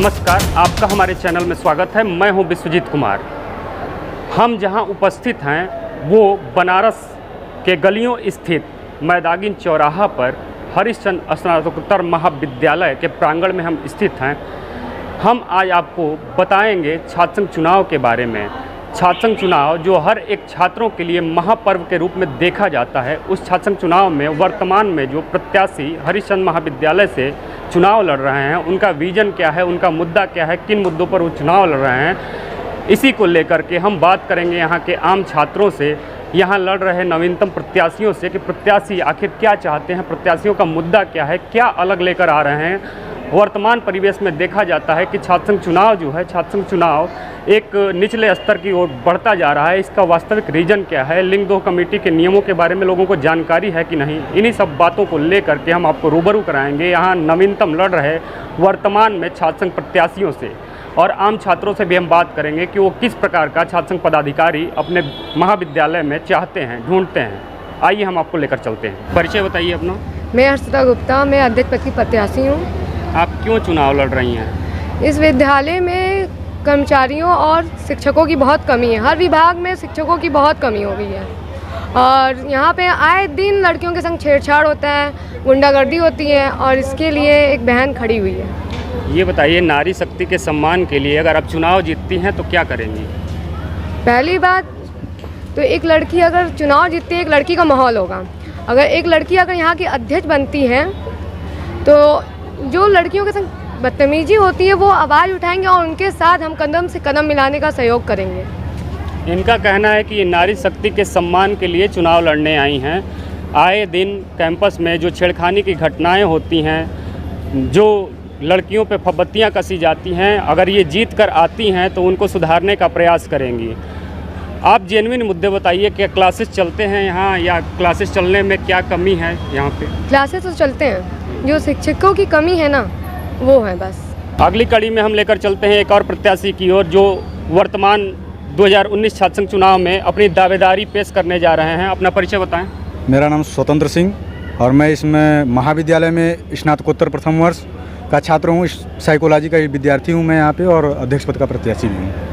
नमस्कार, आपका हमारे चैनल में स्वागत है। मैं हूं विश्वजीत कुमार। हम जहां उपस्थित हैं वो बनारस के गलियों स्थित मैदागिन चौराहा पर हरिश्चंद्र स्नातकोत्तर महाविद्यालय के प्रांगण में हम स्थित हैं। हम आज आपको बताएंगे छात्र संघ चुनाव के बारे में। छात्र संघ चुनाव जो हर एक छात्रों के लिए महापर्व के रूप में देखा जाता है, उस छात्र संघ चुनाव में वर्तमान में जो प्रत्याशी हरिश्चंद्र महाविद्यालय से चुनाव लड़ रहे हैं, उनका विजन क्या है, उनका मुद्दा क्या है, किन मुद्दों पर वो चुनाव लड़ रहे हैं, इसी को लेकर के हम बात करेंगे यहाँ के आम छात्रों से, यहाँ लड़ रहे नवीनतम प्रत्याशियों से कि प्रत्याशी आखिर क्या चाहते हैं, प्रत्याशियों का मुद्दा क्या है, क्या अलग लेकर आ रहे हैं। वर्तमान परिवेश में देखा जाता है कि छात्र संघ चुनाव जो है, छात्र संघ चुनाव एक निचले स्तर की ओर बढ़ता जा रहा है। इसका वास्तविक रीजन क्या है, लिंग 2 कमेटी के नियमों के बारे में लोगों को जानकारी है कि नहीं, इन्हीं सब बातों को लेकर के हम आपको रूबरू कराएंगे यहाँ नवीनतम लड़ रहे वर्तमान में छात्र संघ प्रत्याशियों से। और आम छात्रों से भी हम बात करेंगे कि वो किस प्रकार का छात्र संघ पदाधिकारी अपने महाविद्यालय में चाहते हैं, ढूंढते हैं। आइए हम आपको लेकर चलते हैं। परिचय बताइए अपना। मैं हर्षिता गुप्ता, मैं अध्यक्ष पद की प्रत्याशी हूँ। आप क्यों चुनाव लड़ रही हैं? इस विद्यालय में कर्मचारियों और शिक्षकों की बहुत कमी है। हर विभाग में शिक्षकों की बहुत कमी हो गई है और यहाँ पे आए दिन लड़कियों के संग छेड़छाड़ होता है, गुंडागर्दी होती है और इसके लिए एक बहन खड़ी हुई है। ये बताइए, नारी शक्ति के सम्मान के लिए अगर आप चुनाव जीतती हैं तो क्या करेंगी? पहली बात तो एक लड़की अगर चुनाव जीतती है, एक लड़की का माहौल होगा। अगर एक लड़की अगर यहाँ की अध्यक्ष बनती है तो जो लड़कियों के संग बदतमीजी होती है वो आवाज़ उठाएंगे और उनके साथ हम कदम से कदम मिलाने का सहयोग करेंगे। इनका कहना है कि ये नारी शक्ति के सम्मान के लिए चुनाव लड़ने आई हैं। आए दिन कैंपस में जो छेड़खानी की घटनाएं होती हैं, जो लड़कियों पे फब्बतियाँ कसी जाती हैं, अगर ये जीत कर आती हैं तो उनको सुधारने का प्रयास करेंगी। आप जेन्युइन मुद्दे बताइए, क्या क्लासेस चलते हैं यहाँ या क्लासेस चलने में क्या कमी है यहाँ पे? क्लासेस तो चलते हैं, जो शिक्षकों की कमी है ना वो है बस। अगली कड़ी में हम लेकर चलते हैं एक और प्रत्याशी की ओर जो वर्तमान 2019 छात्र संघ चुनाव में अपनी दावेदारी पेश करने जा रहे हैं। अपना परिचय बताएं। मेरा नाम स्वतंत्र सिंह और मैं इसमें महाविद्यालय में स्नातकोत्तर प्रथम वर्ष का छात्र हूँ। साइकोलॉजी का विद्यार्थी हूँ मैं यहाँ पे और अध्यक्ष पद का प्रत्याशी भी हूँ।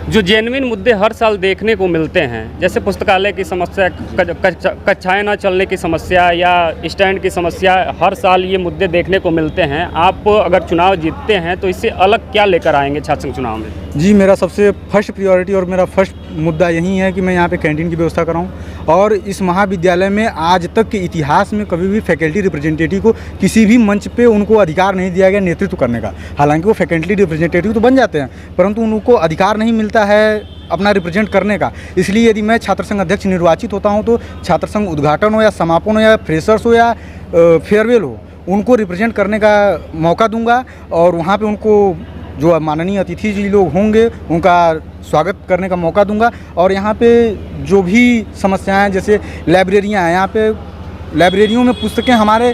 जो जेन्युइन मुद्दे हर साल देखने को मिलते हैं, जैसे पुस्तकालय की समस्या, कक्षाएं न चलने की समस्या या स्टैंड की समस्या, हर साल ये मुद्दे देखने को मिलते हैं। आप अगर चुनाव जीतते हैं तो इससे अलग क्या लेकर आएंगे छात्र संघ चुनाव में? जी, मेरा सबसे फर्स्ट प्रायोरिटी और मेरा फर्स्ट मुद्दा यही है कि मैं यहाँ पे कैंटीन की व्यवस्था कराऊँ। और इस महाविद्यालय में आज तक के इतिहास में कभी भी फैकल्टी रिप्रेजेंटेटिव को किसी भी मंच पे उनको अधिकार नहीं दिया गया नेतृत्व करने का। हालांकि वो फैकल्टी रिप्रेजेंटेटिव तो बन जाते हैं, परंतु उनको अधिकार नहीं मिलता है अपना रिप्रेजेंट करने का। इसलिए यदि मैं छात्र संघ अध्यक्ष निर्वाचित होता हूँ तो छात्र संघ उद्घाटन हो या समापन हो या फ्रेशर्स हो या फेयरवेल हो, उनको रिप्रेजेंट करने का मौका दूंगा और वहाँ पे उनको जो माननीय अतिथि जी लोग होंगे उनका स्वागत करने का मौका दूंगा। और यहाँ पे जो भी समस्याएं, जैसे लाइब्रेरियाँ हैं, यहाँ पे लाइब्रेरियों में पुस्तकें हमारे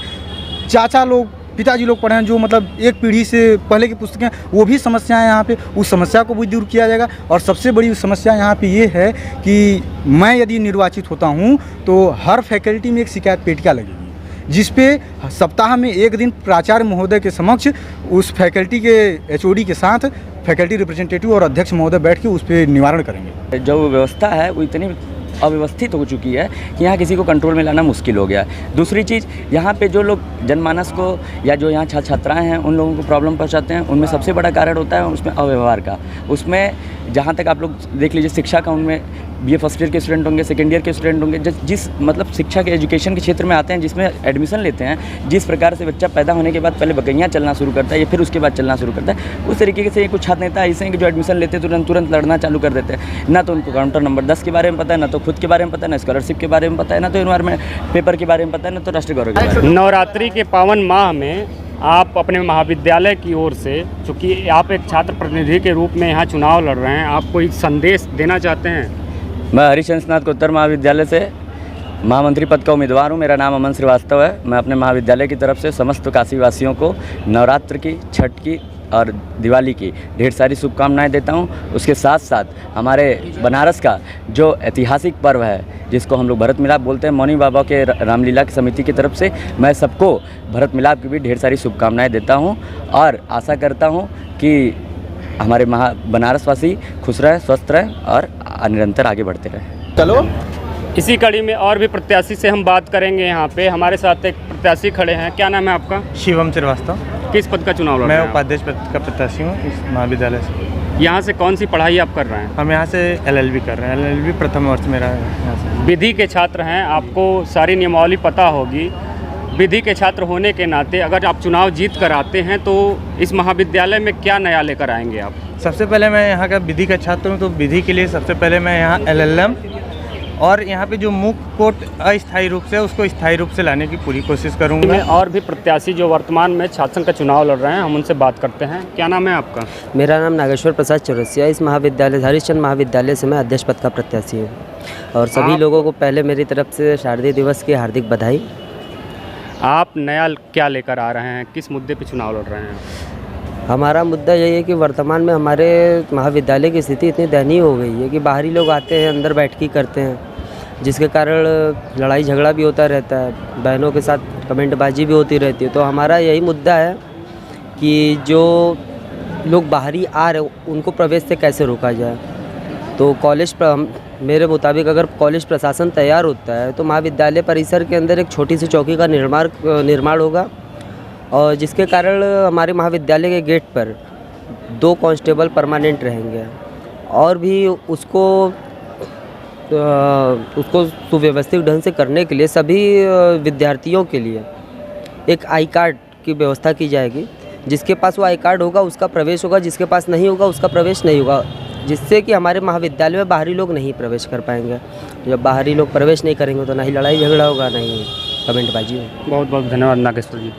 चाचा लोग, पिताजी लोग पढ़े हैं, जो मतलब एक पीढ़ी से पहले की पुस्तकें, वो भी समस्याएं यहाँ पे, उस समस्या को भी दूर किया जाएगा। और सबसे बड़ी समस्या यहाँ पे ये है कि मैं यदि निर्वाचित होता हूँ तो हर फैकल्टी में एक शिकायत पेटिका लगेगी, जिस पे सप्ताह में एक दिन प्राचार्य महोदय के समक्ष उस फैकल्टी के एचओडी के साथ फैकल्टी रिप्रेजेंटेटिव और अध्यक्ष महोदय बैठ के उस पर निवारण करेंगे। जो व्यवस्था है वो इतनी अव्यवस्थित हो चुकी है कि यहाँ किसी को कंट्रोल में लाना मुश्किल हो गया है। दूसरी चीज़, यहाँ पे जो लोग जनमानस को या जो यहाँ छात्र छात्राएँ हैं उन लोगों को प्रॉब्लम पहुँचाते हैं, उनमें सबसे बड़ा कारण होता है उसमें अव्यवहार का। उसमें जहाँ तक आप लोग देख लीजिए, शिक्षा का उनमें BA फर्स्ट ईयर के स्टूडेंट होंगे, सेकेंड ईयर के स्टूडेंट होंगे, जिस मतलब शिक्षा के एजुकेशन के क्षेत्र में आते हैं, जिसमें एडमिशन लेते हैं, जिस प्रकार से बच्चा पैदा होने के बाद पहले बकैयाँ चलना शुरू करता है या फिर उसके बाद चलना शुरू करता है, उस तरीके से कुछ छात्र नेता ऐसे हैं कि जो एडमिशन लेते हैं तुरंत लड़ना चालू कर देते हैं। ना तो उनको काउंटर नंबर 10 के बारे में पता है, ना तो खुद के बारे में पता है, ना स्कॉलरशिप के बारे में पता है, ना तो एनवायरमेंट पेपर के बारे में पता है, ना तो राष्ट्रीय गौरव के बारे में। नवरात्रि के पावन माह में आप अपने महाविद्यालय की ओर से, चूँकि आप एक छात्र प्रतिनिधि के रूप में यहाँ चुनाव लड़ रहे हैं, आप कोई संदेश देना चाहते हैं? मैं हरिश्चंद्र स्नातकोत्तर महाविद्यालय से महामंत्री पद का उम्मीदवार हूँ। मेरा नाम अमन श्रीवास्तव है। मैं अपने महाविद्यालय की तरफ से समस्त काशीवासियों को नवरात्र की, छठ की और दिवाली की ढेर सारी शुभकामनाएं देता हूं। उसके साथ साथ हमारे बनारस का जो ऐतिहासिक पर्व है जिसको हम लोग भरत मिलाप बोलते हैं, मौनी बाबा के रामलीला की समिति की तरफ से मैं सबको भरत मिलाप की भी ढेर सारी शुभकामनाएं देता हूं और आशा करता हूं कि हमारे बनारस वासी खुश रहे, स्वस्थ रहे और निरंतर आगे बढ़ते रहे। चलो। इसी कड़ी में और भी प्रत्याशी से हम बात करेंगे। यहाँ पे हमारे साथ एक प्रत्याशी खड़े हैं। क्या नाम है आपका? शिवम श्रीवास्तव। किस पद का चुनाव लड़ रहे मैं हैं आप? उपाध्यक्ष पद का प्रत्याशी हूँ इस महाविद्यालय से। यहाँ से कौन सी पढ़ाई आप कर रहे हैं? हम यहाँ से LLB कर रहे हैं। LLB प्रथम वर्ष मेरा है यहाँ से। विधि के छात्र हैं, आपको सारी नियमावली पता होगी। विधि के छात्र होने के नाते अगर आप चुनाव जीत कर आते हैं तो इस महाविद्यालय में क्या नया लेकर आएंगे आप? सबसे पहले मैं यहाँ का विधि का छात्र हूँ, तो विधि के लिए सबसे पहले मैं यहाँ LLM और यहाँ पे जो मुख्य कोर्ट अस्थायी रूप से उसको स्थायी रूप से लाने की पूरी कोशिश करूँगा। मैं और भी प्रत्याशी जो वर्तमान में छात्र संघ का चुनाव लड़ रहे हैं, हम उनसे बात करते हैं। क्या नाम है आपका? मेरा नाम नागेश्वर प्रसाद चौरसिया। इस महाविद्यालय हरिश्चंद्र महाविद्यालय से मैं अध्यक्ष पद का प्रत्याशी हूँ और सभी लोगों को पहले मेरी तरफ से शारदीय दिवस की हार्दिक बधाई। आप नया क्या लेकर आ रहे हैं? किस मुद्दे पे चुनाव लड़ रहे हैं? हमारा मुद्दा यही है कि वर्तमान में हमारे महाविद्यालय की स्थिति इतनी दयनीय हो गई है कि बाहरी लोग आते हैं, अंदर बैठकी करते हैं, जिसके कारण लड़ाई झगड़ा भी होता रहता है, बहनों के साथ कमेंटबाजी भी होती रहती है। तो हमारा यही मुद्दा है कि जो लोग बाहरी आ रहे उनको प्रवेश से कैसे रोका जाए। तो मेरे मुताबिक अगर कॉलेज प्रशासन तैयार होता है तो महाविद्यालय परिसर के अंदर एक छोटी सी चौकी का निर्माण होगा और जिसके कारण हमारे महाविद्यालय के गेट पर 2 कांस्टेबल परमानेंट रहेंगे और भी उसको सुव्यवस्थित ढंग से करने के लिए सभी विद्यार्थियों के लिए एक आई कार्ड की व्यवस्था की जाएगी। जिसके पास वो आई कार्ड होगा उसका प्रवेश होगा, जिसके पास नहीं होगा उसका प्रवेश नहीं होगा, जिससे कि हमारे महाविद्यालय में बाहरी लोग नहीं प्रवेश कर पाएंगे। जब बाहरी लोग प्रवेश नहीं करेंगे तो ना ही लड़ाई झगड़ा होगा, ना ही कमेंटबाजी होगी। बहुत बहुत धन्यवाद नागेश्वर जी।